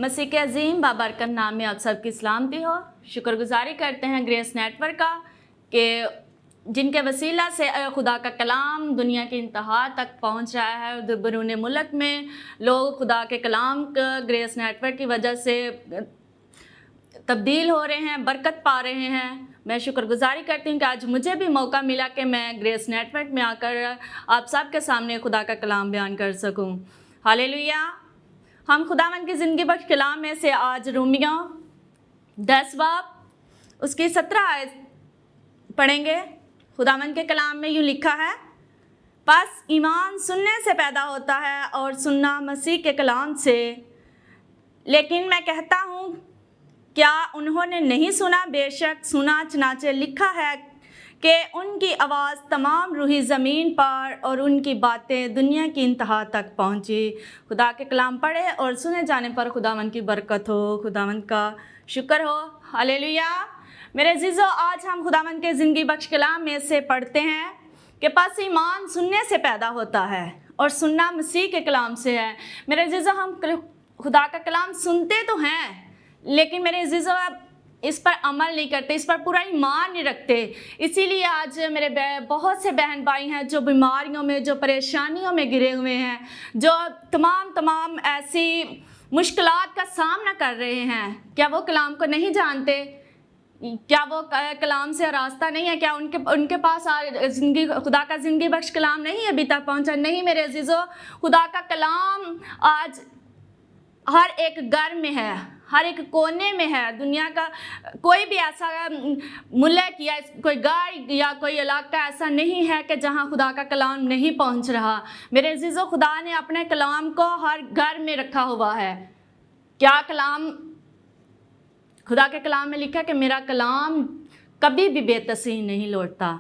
मसीह के अजीम बाबरकत नाम में आप सबकी सलामती हो। शुक्रगुजारी करते हैं ग्रेस नेटवर्क का कि जिनके वसीला से खुदा का कलाम दुनिया की इंतहा तक पहुंच रहा है। बैरून मुल्क में लोग खुदा के कलाम का ग्रेस नेटवर्क की वजह से तब्दील हो रहे हैं, बरकत पा रहे हैं। मैं शुक्रगुजारी करती हूँ कि आज मुझे भी मौका मिला कि मैं ग्रेस नेटवर्क में आकर आप सब के सामने खुदा का कलाम बयान कर सकूँ। हालेलुया। हम खुदावंद की ज़िंदगी बख्श कलाम में से आज रोमियों 10 बाब उसकी 17 आयत पढ़ेंगे। खुदावंद के कलाम में यूँ लिखा है, बस ईमान सुनने से पैदा होता है और सुनना मसीह के कलाम से। लेकिन मैं कहता हूँ, क्या उन्होंने नहीं सुना? बेशक सुना, चनाचे लिखा है कि उनकी आवाज़ तमाम रूही ज़मीन पर और उनकी बातें दुनिया की इंतहा तक पहुँची। खुदा के कलाम पढ़े और सुने जाने पर खुदावंद की बरकत हो, खुदावंद का शुक्र हो। हालेलुया। मेरे अज़ीज़ों, आज हम खुदावंद के ज़िंदगी बख्श कलाम में से पढ़ते हैं कि बस ईमान सुनने से पैदा होता है और सुनना मसीह के कलाम से है। मेरे अज़ीज़ों, हम खुदा का कलाम सुनते तो हैं, लेकिन मेरे अज़ीज़ों इस पर अमल नहीं करते, इस पर पूरा ईमान नहीं रखते। इसीलिए आज मेरे बहुत से बहन भाई हैं जो बीमारियों में, जो परेशानियों में गिरे हुए हैं, जो तमाम ऐसी मुश्किलात का सामना कर रहे हैं। क्या वो कलाम को नहीं जानते? क्या वो कलाम से रास्ता नहीं है? क्या उनके पास ज़िंदगी खुदा का ज़िंदगी बख्श कलाम नहीं अभी तक पहुंचा? नहीं मेरे अज़ीज़ों, खुदा का कलाम आज हर एक घर में है, हर एक कोने में है। दुनिया का कोई भी ऐसा मुल्क या कोई घर या कोई इलाका ऐसा नहीं है कि जहां खुदा का कलाम नहीं पहुंच रहा। मेरे अज़ीज़ों, खुदा ने अपने कलाम को हर घर में रखा हुआ है। क्या कलाम खुदा के कलाम में लिखा कि मेरा कलाम कभी भी बेतसीह नहीं लौटता।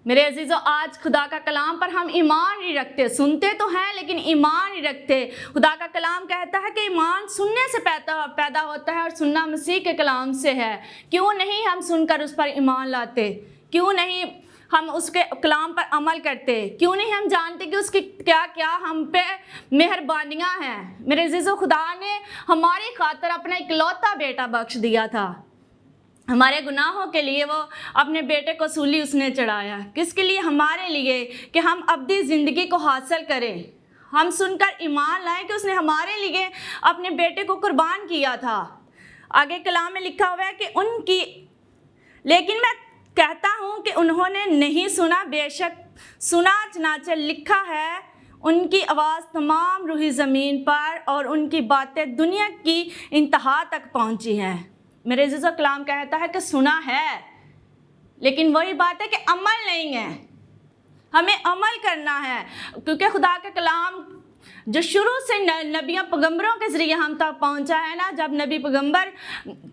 मेरे अज़ीज़ों, आज खुदा का कलाम पर हम ईमान नहीं रखते। सुनते तो हैं लेकिन ईमान नहीं रखते। खुदा का कलाम कहता है कि ईमान सुनने से पैदा होता है और सुनना मसीह के कलाम से है। क्यों नहीं हम सुनकर उस पर ईमान लाते? क्यों नहीं हम उसके कलाम पर अमल करते? क्यों नहीं हम जानते कि उसकी क्या क्या हम पे मेहरबानियाँ हैं? मेरे अज़ीज़ों, खुदा ने हमारी खातिर अपना इकलौता बेटा बख्श दिया था। हमारे गुनाहों के लिए वो अपने बेटे को सूली उसने चढ़ाया। किसके लिए? हमारे लिए, कि हम अब्दी ज़िंदगी को हासिल करें। हम सुनकर ईमान लाएं कि उसने हमारे लिए अपने बेटे को कुर्बान किया था। आगे कलाम में लिखा हुआ है कि लेकिन मैं कहता हूँ कि उन्होंने नहीं सुना। बेशक सुना, चनाचे लिखा है, उनकी आवाज़ तमाम रूही ज़मीन पर और उनकी बातें दुनिया की इंतहा तक पहुँची हैं। मेरे अज़ीज़ों, कलाम कहता है कि सुना है, लेकिन वही बात है कि अमल नहीं है। हमें अमल करना है, क्योंकि खुदा का कलाम जो शुरू से नबियों पैगंबरों के ज़रिए हम तक पहुंचा है ना, जब नबी पैगंबर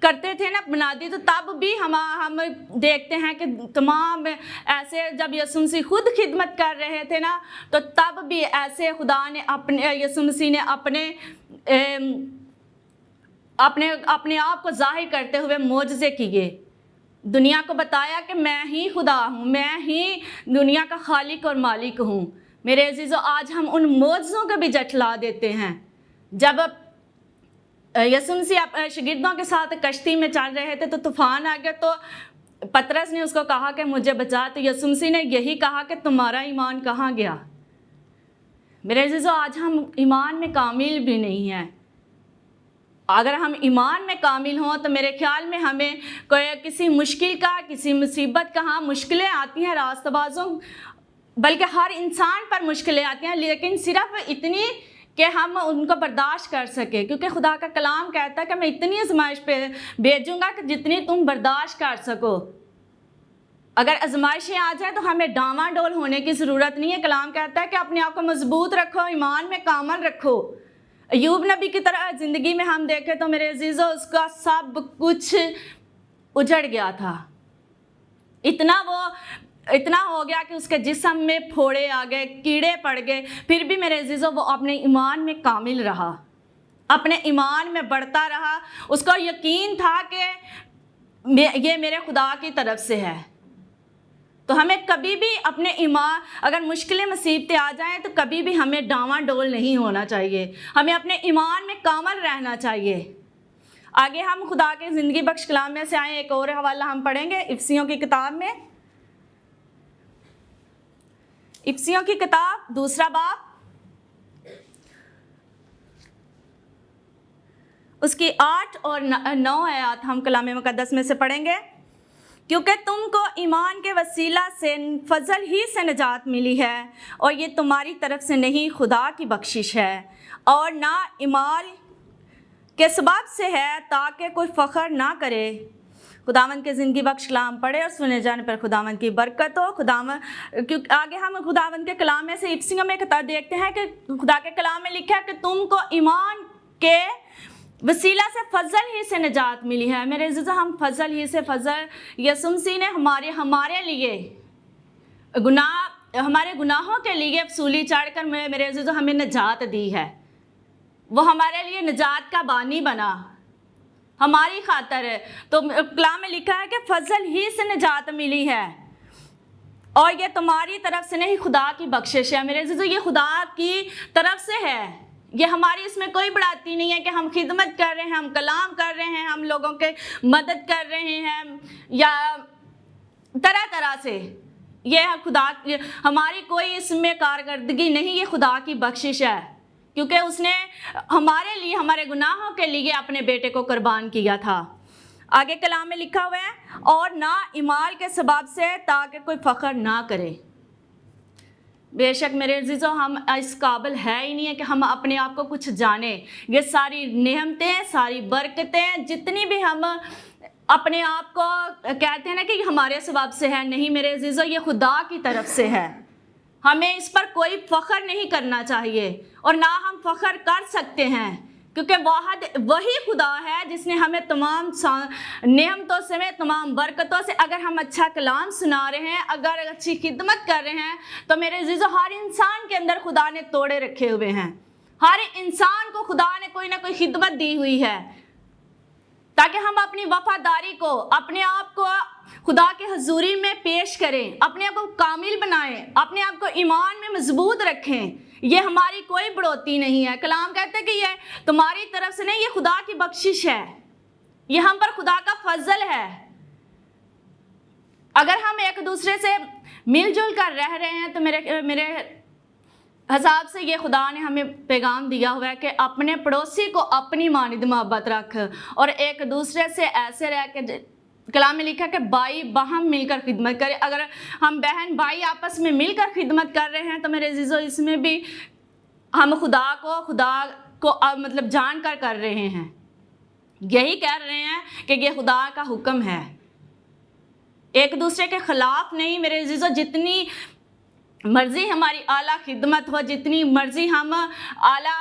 करते थे ना मुनादी, तो तब भी हम देखते हैं कि तमाम ऐसे जब यीशु मसीह खुद खिदमत कर रहे थे ना, तो तब भी ऐसे खुदा ने यीशु मसीह ने अपने आप को जाहिर करते हुए मोजज़े किए। दुनिया को बताया कि मैं ही खुदा हूँ, मैं ही दुनिया का खालिक और मालिक हूँ। मेरे अज़ीज़ों, आज हम उन मोजज़ों को भी जटला देते हैं। जब यीशु मसीह शागिर्दों के साथ कश्ती में चल रहे थे तो तूफ़ान आ गया, तो पतरस ने उसको कहा कि मुझे बचा, तो यीशु मसीह ने यही कहा कि तुम्हारा ईमान कहाँ गया? मेरे अज़ीज़ों, आज हम ईमान में कामिल भी नहीं हैं। अगर हम ईमान में कामिल हों तो मेरे ख्याल में हमें कोई किसी मुश्किल का, किसी मुसीबत का, हाँ मुश्किलें आती हैं रास्तबाजों, बल्कि हर इंसान पर मुश्किलें आती हैं, लेकिन सिर्फ इतनी कि हम उनको बर्दाश्त कर सके। क्योंकि खुदा का कलाम कहता है कि मैं इतनी आजमाइश पे भेजूँगा कि जितनी तुम बर्दाश्त कर सको। अगर आजमाइशें आ जाए तो हमें डामाडोल होने की ज़रूरत नहीं है। कलाम कहता है कि अपने आप को मजबूत रखो, ईमान में कामल रखो। अय्यूब नबी की तरह ज़िंदगी में हम देखें तो मेरे अज़ीज़ों, उसका सब कुछ उजड़ गया था। इतना हो गया कि उसके जिस्म में फोड़े आ गए, कीड़े पड़ गए, फिर भी मेरे अज़ीज़ों वो अपने ईमान में कामिल रहा, अपने ईमान में बढ़ता रहा। उसको यकीन था कि ये मेरे खुदा की तरफ से है। تو ہمیں کبھی بھی اپنے ایمان، اگر مشکلیں مصیبتیں آ جائیں تو کبھی بھی ہمیں ڈاواں ڈول نہیں ہونا چاہیے، ہمیں اپنے ایمان میں کامل رہنا چاہیے۔ آگے ہم خدا کے زندگی بخش کلام میں سے آئیں، ایک اور حوالہ ہم پڑھیں گے افسیوں کی کتاب میں، افسیوں کی کتاب 2 باب، اس کی 8 اور 9 آیات ہم کلام مقدس میں سے پڑھیں گے۔ کیونکہ تم کو ایمان کے وسیلہ سے فضل ہی سے نجات ملی ہے، اور یہ تمہاری طرف سے نہیں، خدا کی بخشش ہے، اور نہ اعمال کے سبب سے ہے، تاکہ کوئی فخر نہ کرے۔ خداوند کے زندگی بخش کلام پڑھے اور سنے جانے پر خداوند کی برکت ہو۔ کیونکہ آگے ہم خداوند کے کلام میں سے افسیوں میں دیکھتے ہیں کہ خدا کے کلام میں لکھا ہے کہ تم کو ایمان کے وسیلہ سے فضل ہی سے نجات ملی ہے۔ میرے عزیزو، ہم فضل ہی سے، فضل یسوع مسیح نے ہمارے لیے ہمارے گناہوں کے لیے سولی چڑھ کر میرے عزیزو ہمیں نجات دی ہے۔ وہ ہمارے لیے نجات کا بانی بنا، ہماری خاطر ہے۔ تو کلام میں لکھا ہے کہ فضل ہی سے نجات ملی ہے، اور یہ تمہاری طرف سے نہیں، خدا کی بخشش ہے۔ میرے عزیزو، یہ خدا کی طرف سے ہے، یہ ہماری اس میں کوئی بڑاتی نہیں ہے کہ ہم خدمت کر رہے ہیں، ہم کلام کر رہے ہیں، ہم لوگوں کے مدد کر رہے ہیں، یا طرح طرح سے یہ خدا، ہماری کوئی اس میں کارکردگی نہیں، یہ خدا کی بخشش ہے، کیونکہ اس نے ہمارے لیے، ہمارے گناہوں کے لیے اپنے بیٹے کو قربان کیا تھا۔ آگے کلام میں لکھا ہوا ہے، اور نہ اعمال کے سبب سے، تاکہ کوئی فخر نہ کرے۔ بے شک میرے عزیزو، ہم اس قابل ہے ہی نہیں ہے کہ ہم اپنے آپ کو کچھ جانیں۔ یہ ساری نعمتیں، ساری برکتیں، جتنی بھی ہم اپنے آپ کو کہتے ہیں نا کہ ہمارے سبب سے ہے، نہیں میرے عزیزو، یہ خدا کی طرف سے ہے۔ ہمیں اس پر کوئی فخر نہیں کرنا چاہیے، اور نہ ہم فخر کر سکتے ہیں، کیونکہ وہی خدا ہے جس نے ہمیں تمام نعمتوں سے، تمام برکتوں سے، اگر ہم اچھا کلام سنا رہے ہیں، اگر اچھی خدمت کر رہے ہیں، تو میرے عزیزو ہر انسان کے اندر خدا نے توڑے رکھے ہوئے ہیں۔ ہر انسان کو خدا نے کوئی نہ کوئی خدمت دی ہوئی ہے، تاکہ ہم اپنی وفاداری کو، اپنے آپ کو خدا کے حضوری میں پیش کریں، اپنے آپ کو کامل بنائیں، اپنے آپ کو ایمان میں مضبوط رکھیں۔ یہ ہماری کوئی بڑھوتی نہیں ہے۔ کلام کہتے ہیں کہ یہ تمہاری طرف سے نہیں، یہ خدا کی بخشش ہے، یہ ہم پر خدا کا فضل ہے۔ اگر ہم ایک دوسرے سے مل جل کر رہ رہے ہیں تو میرے حساب سے یہ خدا نے ہمیں پیغام دیا ہوا ہے کہ اپنے پڑوسی کو اپنی مانند محبت رکھ، اور ایک دوسرے سے ایسے رہ کے، کلام میں لکھا کہ بھائی باہم مل کر خدمت کرے۔ اگر ہم بہن بھائی آپس میں مل کر خدمت کر رہے ہیں تو میرے عزیزو اس میں بھی ہم خدا کو مطلب جان کر رہے ہیں، یہی کہہ رہے ہیں کہ یہ خدا کا حکم ہے، ایک دوسرے کے خلاف نہیں۔ میرے عزیزو، جتنی مرضی ہماری اعلیٰ خدمت ہو، جتنی مرضی ہم اعلیٰ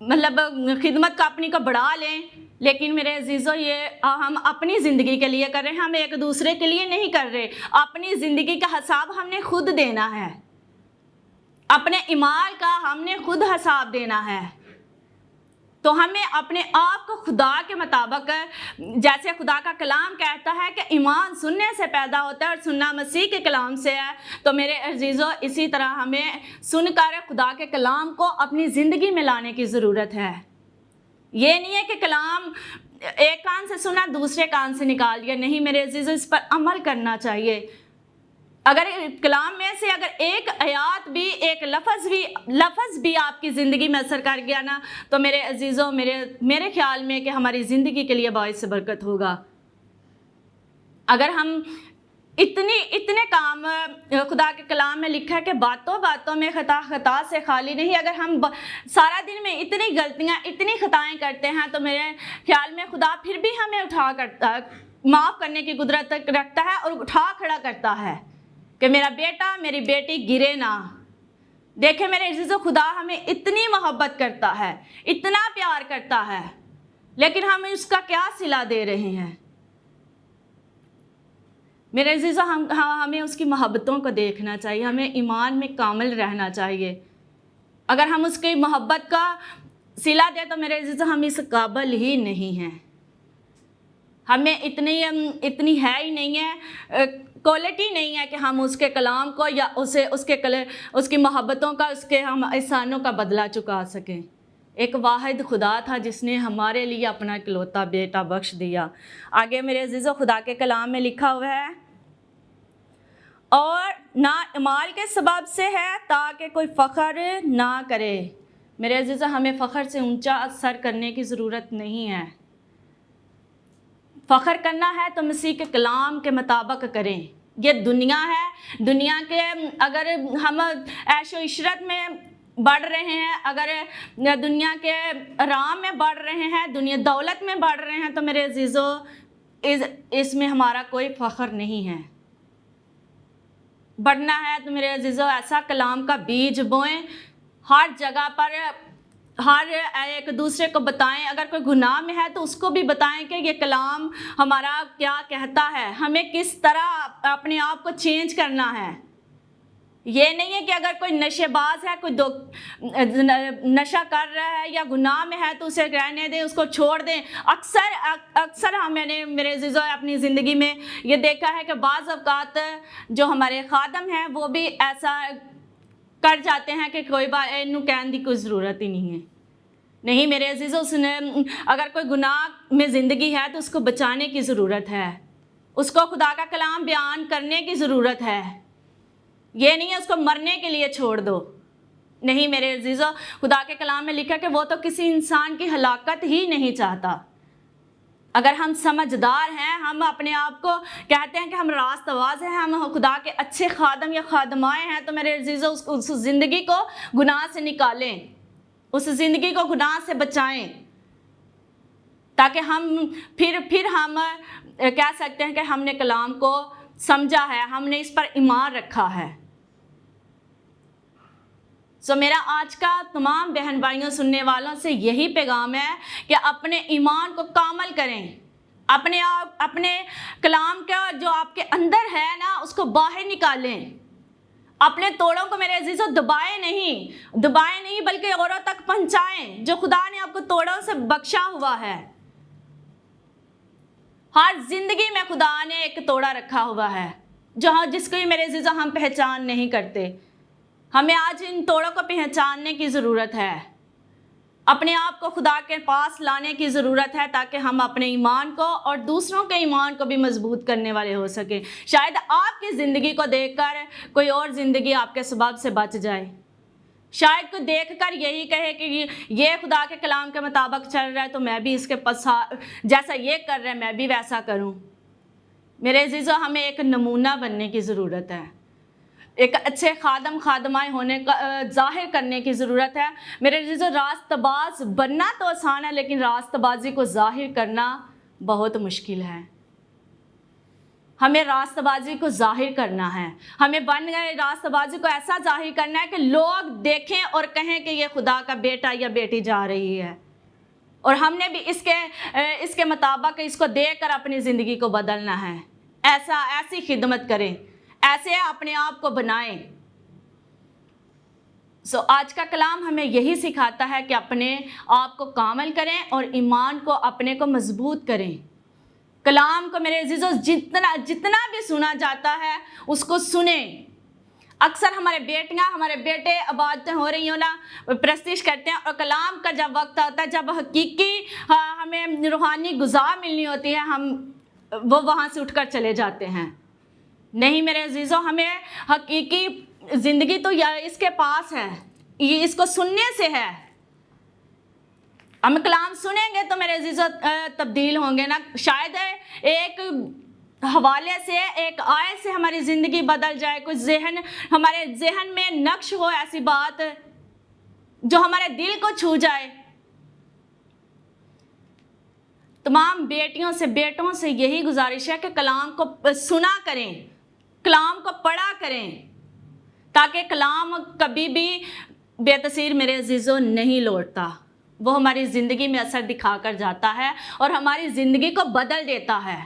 مطلب خدمت کا اپنی کو بڑھا لیں، لیکن میرے عزیزو یہ ہم اپنی زندگی کے لیے کر رہے ہیں، ہم ایک دوسرے کے لیے نہیں کر رہے۔ اپنی زندگی کا حساب ہم نے خود دینا ہے، اپنے اعمال کا ہم نے خود حساب دینا ہے۔ تو ہمیں اپنے آپ کو خدا کے مطابق، جیسے خدا کا کلام کہتا ہے کہ ایمان سننے سے پیدا ہوتا ہے اور سننا مسیح کے کلام سے ہے، تو میرے عزیزو اسی طرح ہمیں سن کر خدا کے کلام کو اپنی زندگی میں لانے کی ضرورت ہے۔ یہ نہیں ہے کہ کلام ایک کان سے سنا دوسرے کان سے نکال دیا، نہیں میرے عزیزو، اس پر عمل کرنا چاہیے۔ اگر کلام میں سے اگر ایک آیات بھی، ایک لفظ بھی آپ کی زندگی میں اثر کر گیا نا، تو میرے عزیزوں میرے خیال میں کہ ہماری زندگی کے لیے باعث برکت ہوگا۔ اگر ہم اتنے کام، خدا کے کلام میں لکھا ہے کہ باتوں میں خطا سے خالی نہیں، اگر ہم سارا دن میں اتنی غلطیاں، اتنی خطائیں کرتے ہیں، تو میرے خیال میں خدا پھر بھی ہمیں معاف کرنے کی قدرت رکھتا ہے اور اٹھا کھڑا کرتا ہے کہ میرا بیٹا، میری بیٹی گرے نہ۔ دیکھیں میرے عزیزو، خدا ہمیں اتنی محبت کرتا ہے، اتنا پیار کرتا ہے، لیکن ہم اس کا کیا صلہ دے رہے ہیں؟ میرے عزیزو، ہمیں اس کی محبتوں کو دیکھنا چاہیے، ہمیں ایمان میں کامل رہنا چاہیے۔ اگر ہم اس کی محبت کا صلہ دیں تو میرے عزیزو ہم اس قابل ہی نہیں ہیں۔ हमें इतनी है ही नहीं है, क्वालिटी नहीं है कि हम उसके कलाम को या उसकी मोहब्बतों का, उसके हम एहसानों का बदला चुका सकें। एक वाहिद खुदा था जिसने हमारे लिए अपना इकलौता बेटा बख्श दिया। आगे मेरे अजीज़ों, खुदा के कलाम में लिखा हुआ है, और ना माल के सबब से है ताकि कोई फ़ख्र ना करे। मेरे अजीज़ों, हमें फ़ख्र से ऊंचा सर करने की ज़रूरत नहीं है। फ़ख्र करना है तो मसीह के कलाम के मुताबिक करें। ये दुनिया है, दुनिया के अगर हम ऐशो इशरत में बढ़ रहे हैं, अगर दुनिया के आराम में बढ़ रहे हैं, दुनिया दौलत में बढ़ रहे हैं, तो मेरे अजीज़ों इसमें हमारा कोई फ़ख्र नहीं है। बढ़ना है तो मेरे अजीज़ों ऐसा कलाम का बीज बोएं, हर जगह पर हर एक दूसरे को बताएं। अगर कोई गुनाह में है तो उसको भी बताएं कि ये कलाम हमारा क्या कहता है, हमें किस तरह अपने आप को चेंज करना है। ये नहीं है कि अगर कोई नशेबाज है, कोई नशा कर रहा है या गुनाह में है तो उसे रहने दें, उसको छोड़ दें। अक्सर मैंने मेरे अज़ीज़ों अपनी ज़िंदगी में ये देखा है कि बाज़ अवक़ात जो हमारे ख़ादम हैं वो भी ऐसा कर जाते हैं कि कोई बात इनू कहने की कोई ज़रूरत ही नहीं है। नहीं मेरे अज़ीज़ों, उसने अगर कोई गुनाह में ज़िंदगी है तो उसको बचाने की ज़रूरत है, उसको खुदा का कलाम बयान करने की ज़रूरत है। ये नहीं है उसको मरने के लिए छोड़ दो। नहीं मेरे अज़ीज़ों, खुदा के कलाम में लिखा कि वो तो किसी इंसान की हलाकत ही नहीं चाहता। अगर हम समझदार हैं, हम अपने आप को कहते हैं कि हम रास्तबाज हैं, हम खुदा के अच्छे खादम या खादमाएँ हैं, तो मेरे अज़ीज़ों उस ज़िंदगी को गुनाह से निकालें, उस ज़िंदगी को गुनाह से बचाएं, ताकि हम फिर हम कह सकते हैं कि हमने कलाम को समझा है, हमने इस पर ईमान रखा है। मेरा आज का तमाम बहन भाइयों सुनने वालों से यही पैगाम है कि अपने ईमान को कामल करें, अपने कलाम का जो आपके अंदर है ना उसको बाहर निकालें। अपने तोड़ों को मेरे अजीज़ों दबाएं नहीं बल्कि औरों तक पहुंचाएं जो खुदा ने आपको तोड़ों से बख्शा हुआ है। हर जिंदगी में खुदा ने एक तोड़ा रखा हुआ है जिसको मेरे अजीज़ों हम पहचान नहीं करते। हमें आज इन तोड़ों को पहचानने की ज़रूरत है, अपने आप को खुदा के पास लाने की ज़रूरत है, ताकि हम अपने ईमान को और दूसरों के ईमान को भी मजबूत करने वाले हो सकें। शायद आपकी ज़िंदगी को देखकर कोई और ज़िंदगी आपके सबब से बच जाए, शायद कोई देखकर यही कहे कि ये खुदा के कलाम के मुताबिक चल रहा है तो मैं भी इसके पास जैसा ये कर रहा है मैं भी वैसा करूं। मेरे अजीज़ों, हमें एक नमूना बनने की ज़रूरत है, एक अच्छे खादम खादमाएँ होने का ज़ाहिर करने की ज़रूरत है। मेरे अजीज़ों, रास्तबाज बनना तो आसान है, लेकिन रास्तबाजी को ज़ाहिर करना बहुत मुश्किल है। हमें रास्तबाजी को ज़ाहिर करना है, हमें बन गए रास्तबाजी को ऐसा ज़ाहिर करना है कि लोग देखें और कहें कि ये खुदा का बेटा या बेटी जा रही है, और हमने भी इसके मुताबिक इसको देखकर अपनी ज़िंदगी को बदलना है। ऐसी खिदमत करें, ऐसे अपने आप को बनाएं। आज का कलाम हमें यही सिखाता है कि अपने आप को कामल करें और ईमान को अपने को मजबूत करें। कलाम को मेरे अजीज़ों जितना भी सुना जाता है उसको सुने। अक्सर हमारे बेटे इबादतें हो रही हो ना, प्रस्तिश करते हैं, और कलाम का जब वक्त आता है, जब हकीकी हमें रूहानी गुज़ा मिलनी होती है, हम वो वहाँ से उठकर चले जाते हैं। नहीं मेरे अजीज़ों, हमें हकीकी ज़िंदगी तो इसके पास है, ये इसको सुनने से है। हम कलाम सुनेंगे तो मेरे अजीज़ों तब्दील होंगे ना। शायद एक हवाले से, एक आयत से हमारी ज़िंदगी बदल जाए, कुछ हमारे जहन में नक्श हो, ऐसी बात जो हमारे दिल को छू जाए। तमाम बेटियों से बेटों से यही गुजारिश है कि कलाम को सुना करें, कलाम को पढ़ा करें, ताकि कलाम कभी भी बेतसीर मेरे अजीज़ों नहीं लौटता। वो हमारी ज़िंदगी में असर दिखाकर जाता है और हमारी ज़िंदगी को बदल देता है।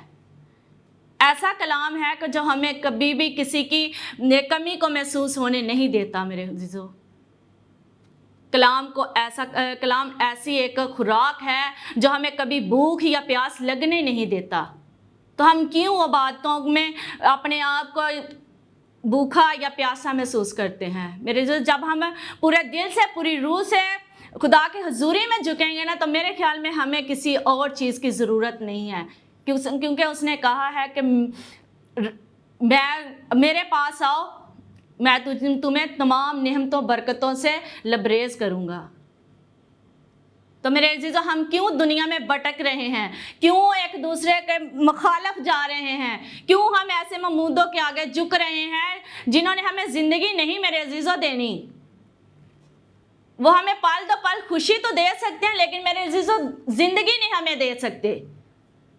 ऐसा कलाम है कि जो हमें कभी भी किसी की कमी को महसूस होने नहीं देता। मेरे अजीज़ों, کلام ایسی ایک خوراک ہے جو ہمیں کبھی بھوک یا پیاس لگنے نہیں دیتا. تو ہم کیوں وہ باتوں میں اپنے آپ کو بھوکا یا پیاسا محسوس کرتے ہیں؟ میرے جو جب ہم پورے دل سے پوری روح سے خدا کی حضوری میں جھکیں گے نا، تو میرے خیال میں ہمیں کسی اور چیز کی ضرورت نہیں ہے، کیونکہ اس نے کہا ہے کہ میرے پاس آؤ، میں تمہیں تمام نعمتوں برکتوں سے لبریز کروں گا. تو میرے عزیزو، ہم کیوں دنیا میں بھٹک رہے ہیں؟ کیوں ایک دوسرے کے مخالف جا رہے ہیں؟ کیوں ہم ایسے معبودوں کے آگے جھک رہے ہیں جنہوں نے ہمیں زندگی نہیں میرے عزیزو دینی؟ وہ ہمیں پل دو پل خوشی تو دے سکتے ہیں، لیکن میرے عزیزو زندگی نہیں ہمیں دے سکتے.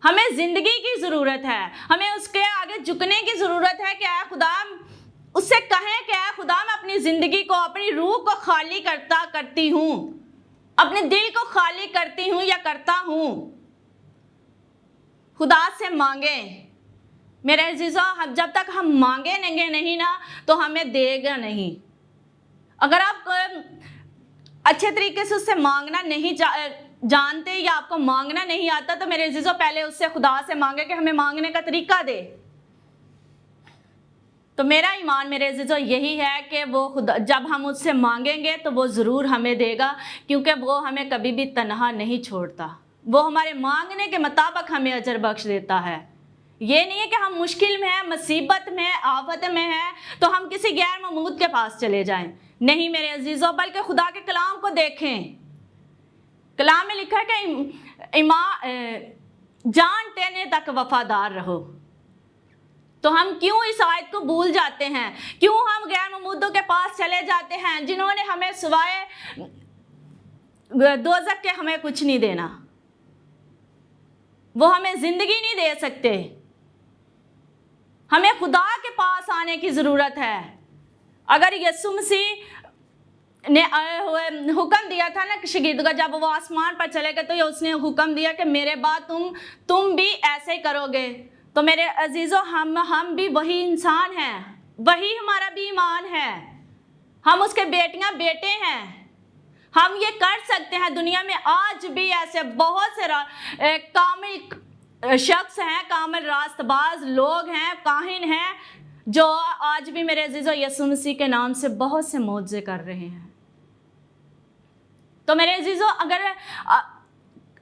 ہمیں زندگی کی ضرورت ہے، ہمیں اس کے آگے جھکنے کی ضرورت ہے کہ اے خدا، اس سے کہیں کہ اے خدا، میں اپنی زندگی کو، اپنی روح کو خالی کرتی ہوں، اپنے دل کو خالی کرتی ہوں یا کرتا ہوں. خدا سے مانگیں میرے عزیزو. جب تک ہم مانگیں گے نہیں نا، تو ہمیں دے گا نہیں. اگر آپ اچھے طریقے سے اس سے مانگنا نہیں جانتے یا آپ کو مانگنا نہیں آتا، تو میرے عزیزو پہلے اس سے، خدا سے مانگے کہ ہمیں مانگنے کا طریقہ دے. تو میرا ایمان میرے عزیزو یہی ہے کہ وہ خدا، جب ہم اس سے مانگیں گے تو وہ ضرور ہمیں دے گا، کیونکہ وہ ہمیں کبھی بھی تنہا نہیں چھوڑتا. وہ ہمارے مانگنے کے مطابق ہمیں اجر بخش دیتا ہے. یہ نہیں ہے کہ ہم مشکل میں ہیں، مصیبت میں، آفت میں ہیں تو ہم کسی غیر معبود کے پاس چلے جائیں. نہیں میرے عزیزو، بلکہ خدا کے کلام کو دیکھیں. کلام میں لکھا ہے کہ جان دینے تک وفادار رہو. تو ہم کیوں اس آیت کو بھول جاتے ہیں؟ کیوں ہم غیر معبودوں کے پاس چلے جاتے ہیں جنہوں نے ہمیں سوائے دوزخ کے ہمیں کچھ نہیں دینا؟ وہ ہمیں زندگی نہیں دے سکتے. ہمیں خدا کے پاس آنے کی ضرورت ہے. اگر یسوع مسیح نے حکم دیا تھا نا کہ شاگردوں کا، جب وہ آسمان پر چلے گئے تو اس نے حکم دیا کہ میرے بعد تم بھی ایسے ہی کرو گے. تو میرے عزیزو، ہم بھی وہی انسان ہیں، وہی ہمارا بھی ایمان ہے. ہم اس کے بیٹیاں بیٹے ہیں. ہم یہ کر سکتے ہیں. دنیا میں آج بھی ایسے بہت سے کامل شخص ہیں، کامل راست باز لوگ ہیں، کاہن ہیں، جو آج بھی میرے عزیزو یسوع مسیح کے نام سے بہت سے معجزے کر رہے ہیں. تو میرے عزیزو، اگر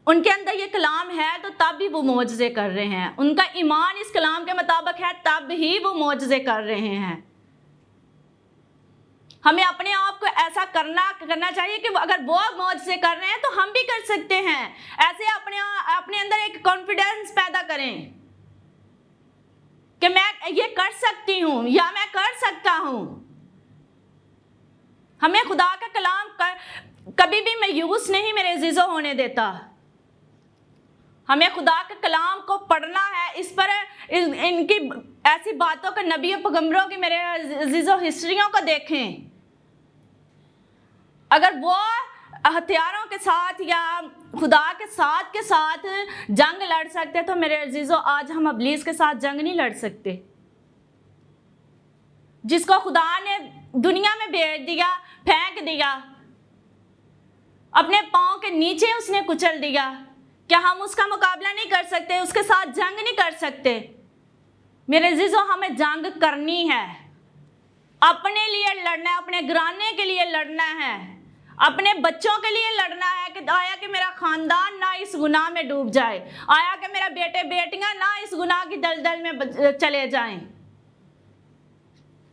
ان کے اندر یہ کلام ہے تو تب بھی وہ معجزے کر رہے ہیں. ان کا ایمان اس کلام کے مطابق ہے، تب ہی وہ معجزے کر رہے ہیں. ہمیں اپنے آپ کو ایسا کرنا چاہیے کہ اگر وہ معجزے کر رہے ہیں تو ہم بھی کر سکتے ہیں. ایسے اپنے اندر ایک کانفیڈنس پیدا کریں کہ میں یہ کر سکتی ہوں یا میں کر سکتا ہوں. ہمیں خدا کا کلام کبھی بھی مایوس نہیں میرے عزیزو ہونے دیتا. ہمیں خدا کے کلام کو پڑھنا ہے. اس پر ان کی ایسی باتوں کو، نبی و پیغمبروں کی میرے عزیزو ہسٹریوں کو دیکھیں. اگر وہ ہتھیاروں کے ساتھ یا خدا کے ساتھ جنگ لڑ سکتے تو میرے عزیزو آج ہم ابلیس کے ساتھ جنگ نہیں لڑ سکتے. جس کو خدا نے دنیا میں بھیج دیا، پھینک دیا، اپنے پاؤں کے نیچے اس نے کچل دیا، کیا ہم اس کا مقابلہ نہیں کر سکتے؟ اس کے ساتھ جنگ نہیں کر سکتے؟ میرے عزیزو، ہمیں جنگ کرنی ہے. اپنے لیے لڑنا ہے، اپنے گھرانے کے لیے لڑنا ہے، اپنے بچوں کے لیے لڑنا ہے کہ آیا کہ میرا خاندان نہ اس گناہ میں ڈوب جائے، آیا کہ میرا بیٹے بیٹیاں نہ اس گناہ کی دلدل میں چلے جائیں.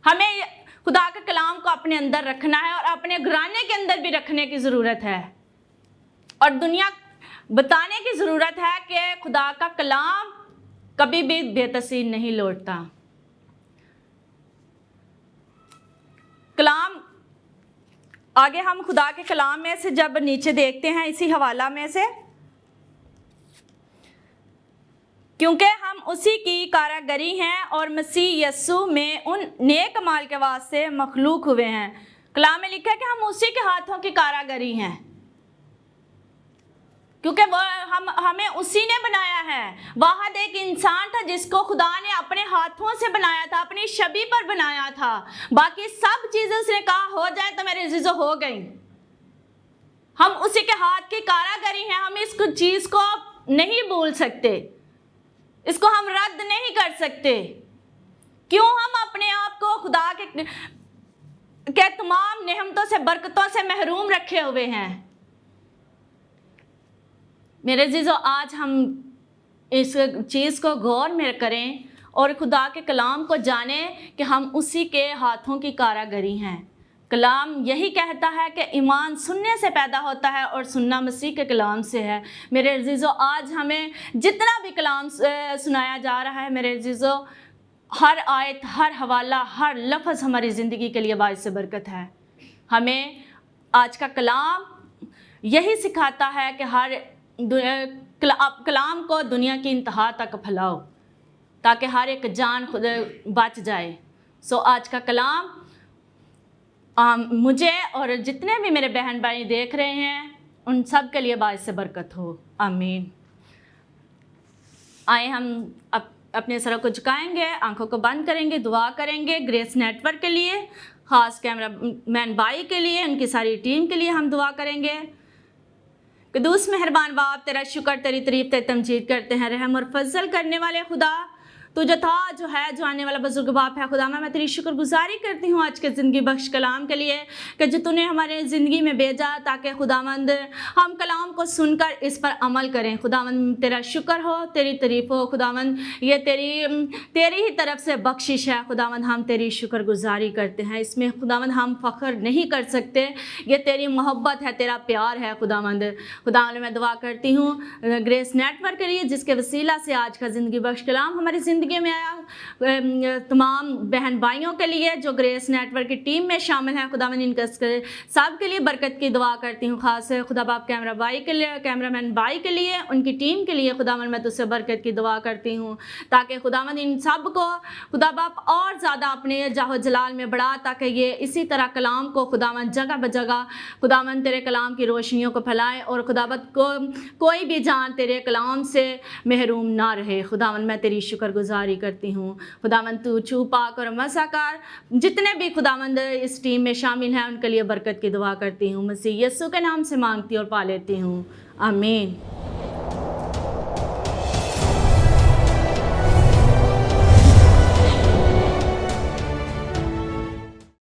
ہمیں خدا کے کلام کو اپنے اندر رکھنا ہے اور اپنے گھرانے کے اندر بھی رکھنے کی ضرورت ہے. اور دنیا بتانے کی ضرورت ہے کہ خدا کا کلام کبھی بھی بے تاثیر نہیں لوٹتا. کلام آگے ہم خدا کے کلام میں سے جب نیچے دیکھتے ہیں اسی حوالہ میں سے، کیونکہ ہم اسی کی کاراگری ہیں اور مسیح یسوع میں ان نیک اعمال کے واسطے مخلوق ہوئے ہیں. کلام میں لکھا ہے کہ ہم اسی کے ہاتھوں کی کاراگری ہیں، کیونکہ وہ ہمیں اسی نے بنایا ہے. واحد ایک انسان تھا جس کو خدا نے اپنے ہاتھوں سے بنایا تھا، اپنی شبیہ پر بنایا تھا. باقی سب چیزیں اس نے کہا ہو جائے تو میرے عزیزو ہو گئیں. हम उसी के हाथ की कारागरी हैं। हम इस चीज़ को नहीं भूल सकते, इसको हम रद्द नहीं कर सकते। क्यों हम अपने आप को खुदा के तमाम नेमतों से, बरकतों से महरूम रखे हुए हैं। मेरे अज़ीज़ों, आज हम इस चीज़ को गौर में करें और खुदा के कलाम को जानें कि हम उसी के हाथों की कारागरी हैं। कलाम यही कहता है कि ईमान सुनने से पैदा होता है और सुनना मसीह के कलाम से है। मेरे अज़ीज़ों, आज हमें जितना भी कलाम सुनाया जा रहा है, मेरे अज़ीज़ों, हर आयत, हर हवाला, हर लफ्ज़ हमारी ज़िंदगी के लिए बाइस बरकत है। हमें आज का कलाम यही सिखाता है कि हर कलाम को दुनिया की इंतहा तक फैलाओ ताकि हर एक जान खुद बच जाए। सो आज का कलाम मुझे और जितने भी मेरे बहन भाई देख रहे हैं उन सब के लिए बाइस बरकत हो। आमीन। आए हम अपने सरों को झुकाएंगे, आंखों को बंद करेंगे, दुआ करेंगे ग्रेस नेटवर्क के लिए, ख़ास कैमरा मैन भाई के लिए, उनकी सारी टीम के लिए हम दुआ करेंगे। कदूस मेहरबान बाप, तेरा शुक्र, तेरी तारीफ, तेरी तमजीद करते हैं। रहम और फजल करने वाले खुदा, तू जो था, जो है, जो आने वाला बुजुर्ग बाप है। खुदा मैं तेरी शुक्रगुजारी करती हूँ आज के ज़िंदगी बख्श कलाम के लिए कि जो तूने हमारे ज़िंदगी में भेजा ताकि खुदावंद हम कलाम को सुनकर इस पर अमल करें। खुदावंद तेरा शुक्र हो, तेरी तारीफ हो। खुदावंद ये तेरी ही तरफ से बख्शिश है। खुदावंद हम तेरी शुक्रगुजारी करते हैं, इसमें खुदावंद हम फ़ख्र नहीं कर सकते। ये तेरी मोहब्बत है, तेरा प्यार है। खुदावंद मैं दुआ करती हूँ ग्रेस नेटवर्क के लिए, जिसके वसीला से आज का ज़िंदगी बख्श कलाम हमारी ज़िंदगी में आया। तमाम बहन भाइयों के लिए जो ग्रेस नेटवर्क की टीम में शामिल हैं, खुदावंद इनके सब के लिए बरकत की दुआ करती हूँ। ख़ास खुदा बाप कैमरा भाई के लिए, कैमरामैन भाई के लिए, उनकी टीम के लिए खुदावंद मैं तुझसे बरकत की दुआ करती हूँ ताकि खुदावंद इन सब को खुदा बाप और ज़्यादा अपने जाहो जलाल में बढ़ा, ताकि ये इसी तरह कलाम को खुदावंद जगह ब जगह खुदावंद तेरे कलाम की रोशनियों को फैलाए और खुदावंद को कोई भी जान तेरे कलाम से महरूम ना रहे। खुदावंद मैं तेरी शुक्रगुजारी करती हूँ। खुदावंद तू छू पाक और मसाकार जितने भी खुदावंद इस टीम में शामिल हैं उनके लिए बरकत की दुआ करती हूँ। मसीह यीशु के नाम से मांगती और पा लेती हूँ। आमीन।